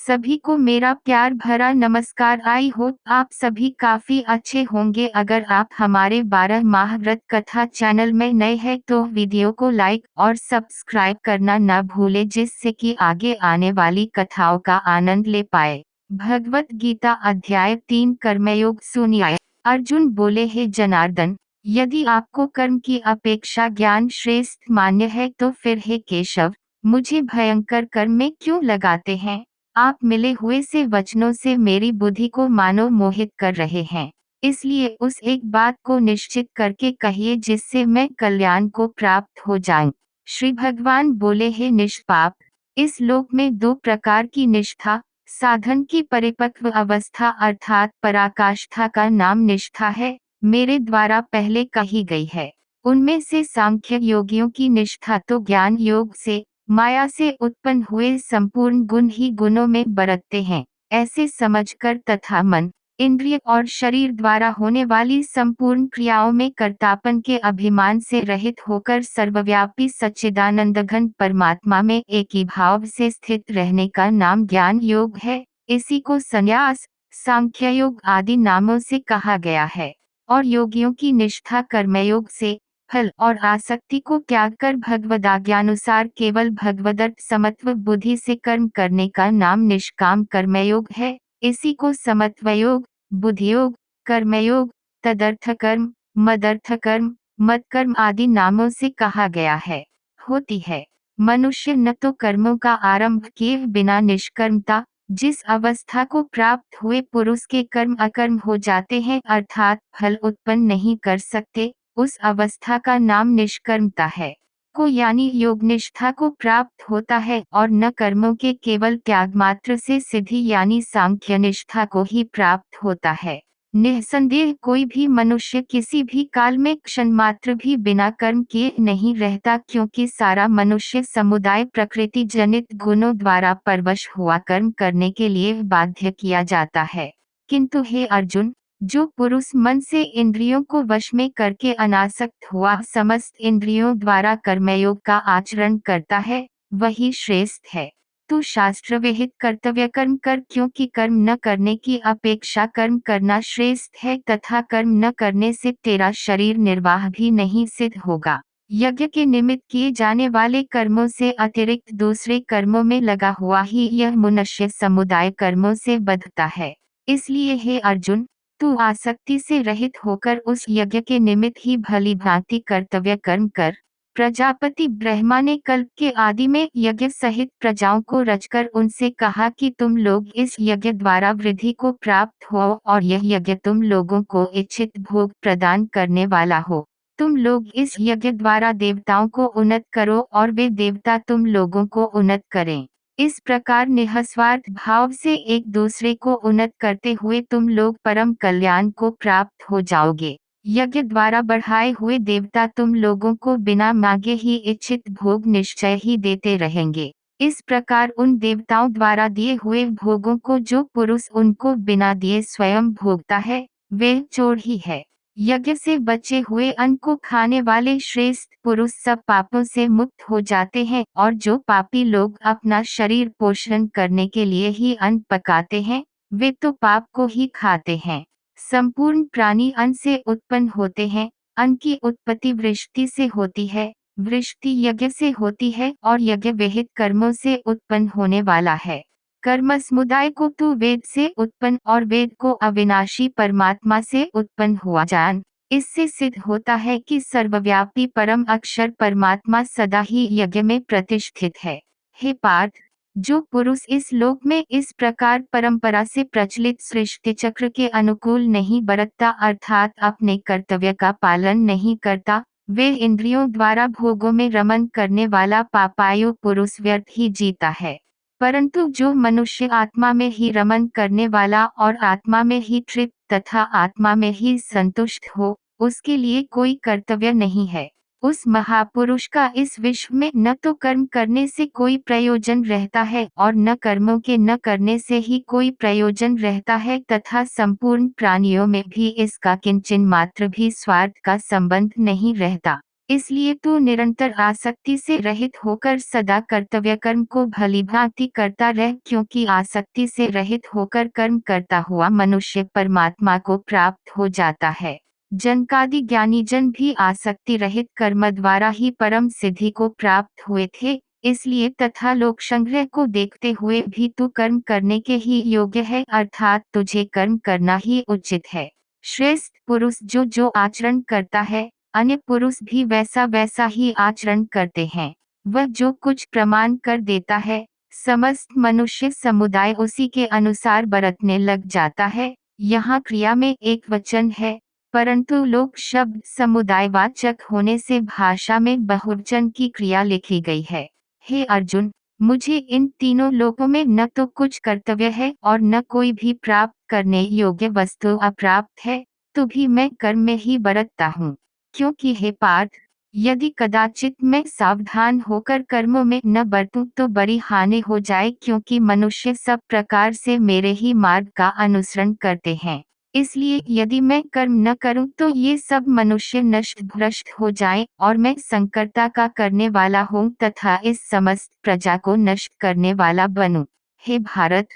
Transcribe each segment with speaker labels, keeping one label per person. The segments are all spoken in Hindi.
Speaker 1: सभी को मेरा प्यार भरा नमस्कार। आई होप आप सभी काफ़ी अच्छे होंगे। अगर आप हमारे 12 माह व्रत कथा चैनल में नए हैं तो वीडियो को लाइक और सब्सक्राइब करना न भूलें, जिससे कि आगे आने वाली कथाओं का आनंद ले पाए। भगवत गीता अध्याय 3 कर्मयोग सुनिए। अर्जुन बोले, हे जनार्दन, यदि आपको कर्म की अपेक्षा ज्ञान श्रेष्ठ मान्य है तो फिर हे केशव, मुझे भयंकर कर्म में क्यों लगाते हैं? आप मिले हुए से वचनों से मेरी बुद्धि को मानो मोहित कर रहे हैं। इसलिए उस एक बात को निश्चित करके कहिए जिससे मैं कल्याण को प्राप्त हो जाऊं। श्री भगवान बोले, हे निष्पाप, इस लोक में दो प्रकार की निष्ठा, साधन की परिपक्व अवस्था अर्थात पराकाष्ठा का नाम निष्ठा है, मेरे द्वारा पहले कही गई है। उनमें से सांख्य योगियों की निष्ठा तो ज्ञान योग से, माया से उत्पन्न हुए संपूर्ण गुण ही गुणों में बरतते हैं, ऐसे समझकर तथा मन, इंद्रिय और शरीर द्वारा होने वाली संपूर्ण क्रियाओं में कर्तापन के अभिमान से रहित होकर सर्वव्यापी सच्चिदानंद घन परमात्मा में एक ही भाव से स्थित रहने का नाम ज्ञान योग है। इसी को संन्यास, सांख्य योग आदि नामों से कहा गया है। और योगियों की निष्ठा कर्मयोग से, फल और आसक्ति को त्याग कर भगवदाज्ञानुसार केवल भगवदर्थ समत्व बुद्धि से कर्म करने का नाम निष्काम कर्मयोग है। इसी को समत्वयोग, बुद्धियोग, कर्मयोग, तदर्थ कर्म, मदर्थ कर्म, मत्कर्म आदि नामों से कहा गया है। होती है मनुष्य न तो कर्मों का आरंभ किए बिना निष्कर्मता, जिस अवस्था को प्राप्त हुए पुरुष के कर्म अकर्म हो जाते हैं अर्थात फल उत्पन्न नहीं कर सकते, उस अवस्था का नाम निष्कर्मता है। को यानी योग निष्ठा को प्राप्त होता है और न कर्मों के केवल त्याग मात्र से सिद्धि यानी सांख्य निष्ठा को ही प्राप्त होता है। निस्संदेह कोई भी मनुष्य किसी भी काल में क्षण मात्र भी बिना कर्म किए नहीं रहता, क्योंकि सारा मनुष्य समुदाय प्रकृति जनित गुणों द्वारा परवश हुआ कर्म करने के लिए बाध्य किया जाता है। किंतु हे अर्जुन, जो पुरुष मन से इंद्रियों को वश में करके अनासक्त हुआ समस्त इंद्रियों द्वारा कर्मयोग का आचरण करता है, वही श्रेष्ठ है। तू शास्त्र विहित कर्तव्य कर्म कर, क्योंकि कर्म न करने की अपेक्षा कर्म करना श्रेष्ठ है तथा कर्म न करने से तेरा शरीर निर्वाह भी नहीं सिद्ध होगा। यज्ञ के निमित्त किए जाने वाले कर्मों से अतिरिक्त दूसरे कर्मों में लगा हुआ ही यह मनुष्य समुदाय कर्मों से बंधता है। इसलिए हे अर्जुन, तू आसक्ति से रहित होकर उस यज्ञ के निमित्त ही भली भांति कर्तव्य कर्म कर। प्रजापति ब्रह्मा ने कल्प के आदि में यज्ञ सहित प्रजाओं को रचकर उनसे कहा कि तुम लोग इस यज्ञ द्वारा वृद्धि को प्राप्त हो और यह यज्ञ तुम लोगों को इच्छित भोग प्रदान करने वाला हो। तुम लोग इस यज्ञ द्वारा देवताओं को उन्नत करो और वे देवता तुम लोगों को उन्नत करें। इस प्रकार निःस्वार्थ भाव से एक दूसरे को उन्नत करते हुए तुम लोग परम कल्याण को प्राप्त हो जाओगे। यज्ञ द्वारा बढ़ाए हुए देवता तुम लोगों को बिना मांगे ही इच्छित भोग निश्चय ही देते रहेंगे। इस प्रकार उन देवताओं द्वारा दिए हुए भोगों को जो पुरुष उनको बिना दिए स्वयं भोगता है, वे चोर ही है। यज्ञ से बचे हुए अन्न को खाने वाले श्रेष्ठ पुरुष सब पापों से मुक्त हो जाते हैं, और जो पापी लोग अपना शरीर पोषण करने के लिए ही अन्न पकाते हैं, वे तो पाप को ही खाते हैं। संपूर्ण प्राणी अन्न से उत्पन्न होते हैं। अन्न की उत्पत्ति वृष्टि से होती है, वृष्टि यज्ञ से होती है और यज्ञ विहित कर्मों से उत्पन्न होने वाला है। कर्म समुदाय को तू वेद से उत्पन्न और वेद को अविनाशी परमात्मा से उत्पन्न हुआ जान। इससे सिद्ध होता है कि सर्वव्यापी परम अक्षर परमात्मा सदा ही यज्ञ में प्रतिष्ठित है। हे पार्थ, जो पुरुष इस लोक में इस प्रकार परंपरा से प्रचलित सृष्टि चक्र के अनुकूल नहीं बरतता अर्थात अपने कर्तव्य का पालन नहीं करता, वे इंद्रियों द्वारा भोगों में रमन करने वाला पापायु पुरुष व्यर्थ ही जीता है। परंतु जो मनुष्य आत्मा में ही रमन करने वाला और आत्मा में ही तृप्त तथा आत्मा में ही संतुष्ट हो, उसके लिए कोई कर्तव्य नहीं है। उस महापुरुष का इस विश्व में न तो कर्म करने से कोई प्रयोजन रहता है और न कर्मों के न करने से ही कोई प्रयोजन रहता है तथा संपूर्ण प्राणियों में भी इसका किंचन मात्र भी स्वार्थ का संबंध नहीं रहता। इसलिए तू निरंतर आसक्ति से रहित होकर सदा कर्तव्य कर्म को भलीभांति करता रह, क्योंकि आसक्ति से रहित होकर कर्म करता हुआ मनुष्य परमात्मा को प्राप्त हो जाता है। जनकादि ज्ञानी जन भी आसक्ति रहित कर्म द्वारा ही परम सिद्धि को प्राप्त हुए थे। इसलिए तथा लोक संग्रह को देखते हुए भी तू कर्म करने के ही योग्य है, अर्थात तुझे कर्म करना ही उचित है। श्रेष्ठ पुरुष जो जो आचरण करता है, अन्य पुरुष भी वैसा वैसा ही आचरण करते हैं। वह जो कुछ प्रमाण कर देता है, समस्त मनुष्य समुदाय उसी के अनुसार बरतने लग जाता है। यहाँ क्रिया में एक वचन है, परंतु लोक शब्द समुदायवाचक होने से भाषा में बहुवचन की क्रिया लिखी गई है। हे अर्जुन, मुझे इन तीनों लोकों में न तो कुछ कर्तव्य है और न कोई भी प्राप्त करने योग्य वस्तु अप्राप्त है, तो भी मैं कर्म में ही बरतता हूँ। क्योंकि हे पार्थ, यदि कदाचित मैं सावधान होकर कर्मों में न बरतूं तो बड़ी हानि हो जाए, क्योंकि मनुष्य सब प्रकार से मेरे ही मार्ग का अनुसरण करते हैं। इसलिए यदि मैं कर्म न करूं तो ये सब मनुष्य नष्ट भ्रष्ट हो जाएं और मैं संकर्ता का करने वाला हूं तथा इस समस्त प्रजा को नष्ट करने वाला बनूं। हे भारत,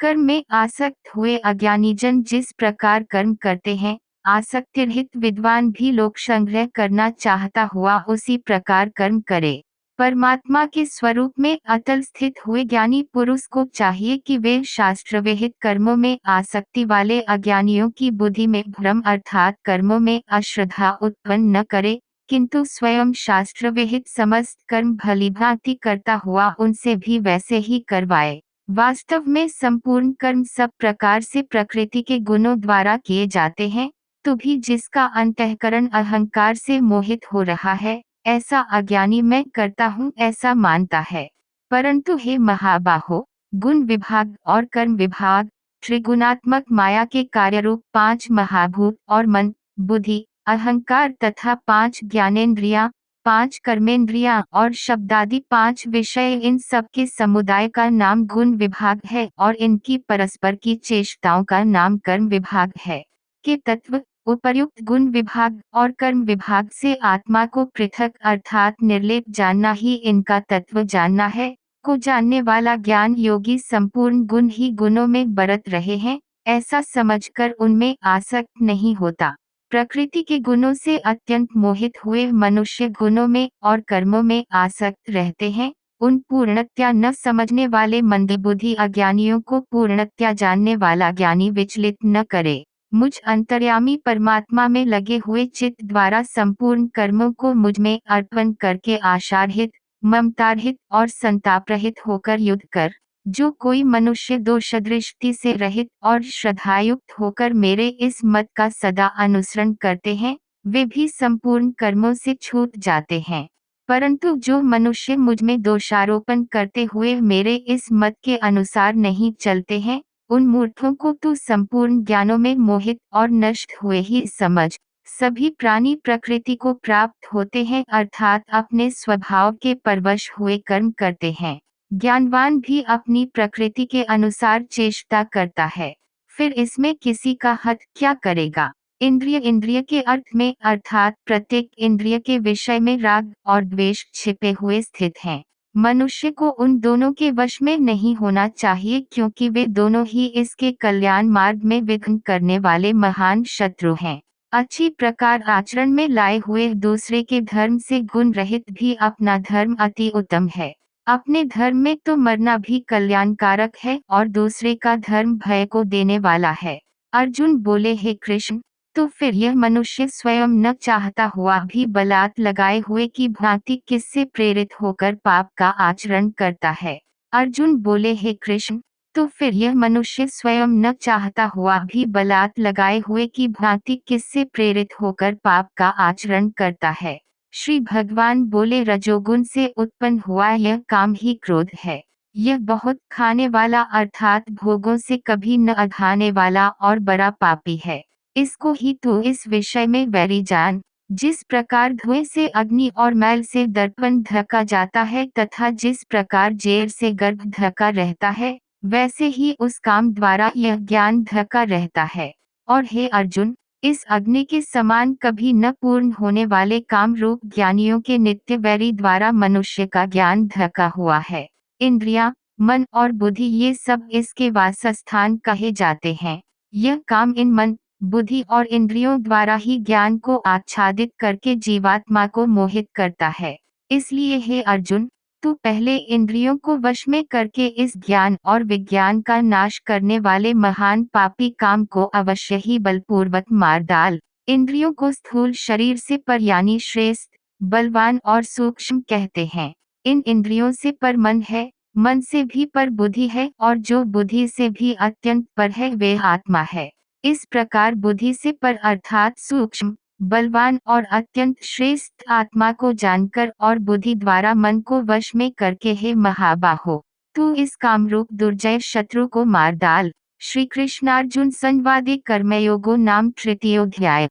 Speaker 1: कर्म में आसक्त हुए अज्ञानी जन जिस प्रकार कर्म करते हैं, आसक्ति रहित विद्वान भी लोक संग्रह करना चाहता हुआ उसी प्रकार कर्म करे। परमात्मा के स्वरूप में अतल स्थित हुए ज्ञानी पुरुष को चाहिए कि वे शास्त्र विहित कर्मों में आसक्ति वाले अज्ञानियों की बुद्धि में भ्रम अर्थात कर्मों में अश्रद्धा उत्पन्न न करे, किंतु स्वयं शास्त्र विहित समस्त कर्म भलीभांति करता हुआ उनसे भी वैसे ही करवाए। वास्तव में संपूर्ण कर्म सब प्रकार से प्रकृति के गुणों द्वारा किए जाते हैं, तो भी जिसका अंतःकरण अहंकार से मोहित हो रहा है, ऐसा अज्ञानी मैं करता हूँ ऐसा मानता है। परंतु हे महाबाहो, गुण विभाग और कर्म विभाग, त्रिगुणात्मक माया के कार्यरूप 5 महाभूत और मन, बुद्धि, अहंकार तथा 5 ज्ञानेंद्रियां, 5 कर्मेंद्रियां और शब्दादि 5 विषय, इन सब के समुदाय का नाम गुण विभाग है और इनकी परस्पर की चेष्टाओं का नाम कर्म विभाग है। के तत्व उपर्युक्त गुण विभाग और कर्म विभाग से आत्मा को पृथक अर्थात निर्लेप जानना ही इनका तत्व जानना है। को जानने वाला ज्ञान योगी संपूर्ण गुण ही गुणों में बरत रहे हैं, ऐसा समझकर उनमें आसक्त नहीं होता। प्रकृति के गुणों से अत्यंत मोहित हुए मनुष्य गुणों में और कर्मों में आसक्त रहते हैं। उन पूर्णतया न समझने वाले मंदबुद्धि अज्ञानियों को पूर्णतया जानने वाला ज्ञानी विचलित न करे। मुझ अंतर्यामी परमात्मा में लगे हुए चित्त द्वारा संपूर्ण कर्मों को मुझ में अर्पण करके आशारहित, ममतारहित और संतापरहित होकर युद्ध कर। जो कोई मनुष्य दोषदृष्टि से रहित और श्रद्धायुक्त होकर मेरे इस मत का सदा अनुसरण करते हैं, वे भी संपूर्ण कर्मों से छूट जाते हैं। परंतु जो मनुष्य मुझ में दोषारोपण करते हुए मेरे इस मत के अनुसार नहीं चलते हैं, उन मूर्खों को तू संपूर्ण ज्ञानों में मोहित और नष्ट हुए ही समझ। सभी प्राणी प्रकृति को प्राप्त होते हैं अर्थात अपने स्वभाव के परवश हुए कर्म करते हैं। ज्ञानवान भी अपनी प्रकृति के अनुसार चेष्टा करता है, फिर इसमें किसी का हद क्या करेगा। इंद्रिय इंद्रिय के अर्थ में अर्थात प्रत्येक इंद्रिय के विषय में राग और द्वेष छिपे हुए स्थित हैं। मनुष्य को उन दोनों के वश में नहीं होना चाहिए, क्योंकि वे दोनों ही इसके कल्याण मार्ग में विघ्न करने वाले महान शत्रु हैं। अच्छी प्रकार आचरण में लाए हुए दूसरे के धर्म से गुण रहित भी अपना धर्म अति उत्तम है। अपने धर्म में तो मरना भी कल्याणकारक है और दूसरे का धर्म भय को देने वाला है। अर्जुन बोले, हे कृष्ण, तो फिर यह मनुष्य स्वयं न चाहता हुआ भी बलात् लगाए हुए की भांति किससे प्रेरित होकर पाप का आचरण करता है। अर्जुन बोले, हे कृष्ण, तो फिर यह मनुष्य स्वयं न चाहता हुआ भी बलात् लगाए हुए की भांति किससे प्रेरित होकर पाप का आचरण करता है। श्री भगवान बोले, रजोगुण से उत्पन्न हुआ यह काम ही क्रोध है। यह बहुत खाने वाला अर्थात भोगों से कभी न अघाने वाला और बड़ा पापी है। इसको ही तू इस विषय में वैरी जान। जिस प्रकार धुएं से अग्नि और मैल से दर्पण ढका जाता है तथा जिस प्रकार जेर से गर्भ ढका रहता है, वैसे ही उस काम द्वारा यह ज्ञान ढका रहता है। और हे अर्जुन, इस अग्नि के समान कभी न पूर्ण होने वाले काम रूप ज्ञानियों के नित्य वैरी द्वारा मनुष्य का ज्ञान ढका हुआ है। इंद्रियां, मन और बुद्धि ये सब इसके वासस्थान कहे जाते हैं। यह काम इन मन, बुद्धि और इंद्रियों द्वारा ही ज्ञान को आच्छादित करके जीवात्मा को मोहित करता है। इसलिए हे अर्जुन, तू पहले इंद्रियों को वश में करके इस ज्ञान और विज्ञान का नाश करने वाले महान पापी काम को अवश्य ही बलपूर्वक मार डाल। इंद्रियों को स्थूल शरीर से पर यानी श्रेष्ठ, बलवान और सूक्ष्म कहते हैं। इन इंद्रियों से पर मन है, मन से भी पर बुद्धि है और जो बुद्धि से भी अत्यंत पर है वे आत्मा है। इस प्रकार बुद्धि से पर अर्थात सूक्ष्म, बलवान और अत्यंत श्रेष्ठ आत्मा को जानकर और बुद्धि द्वारा मन को वश में करके हे महाबाहो, तू इस कामरूप दुर्जय शत्रु को मार डाल। श्री कृष्णार्जुन संवादे कर्मयोगो नाम तृतीयोध्याय।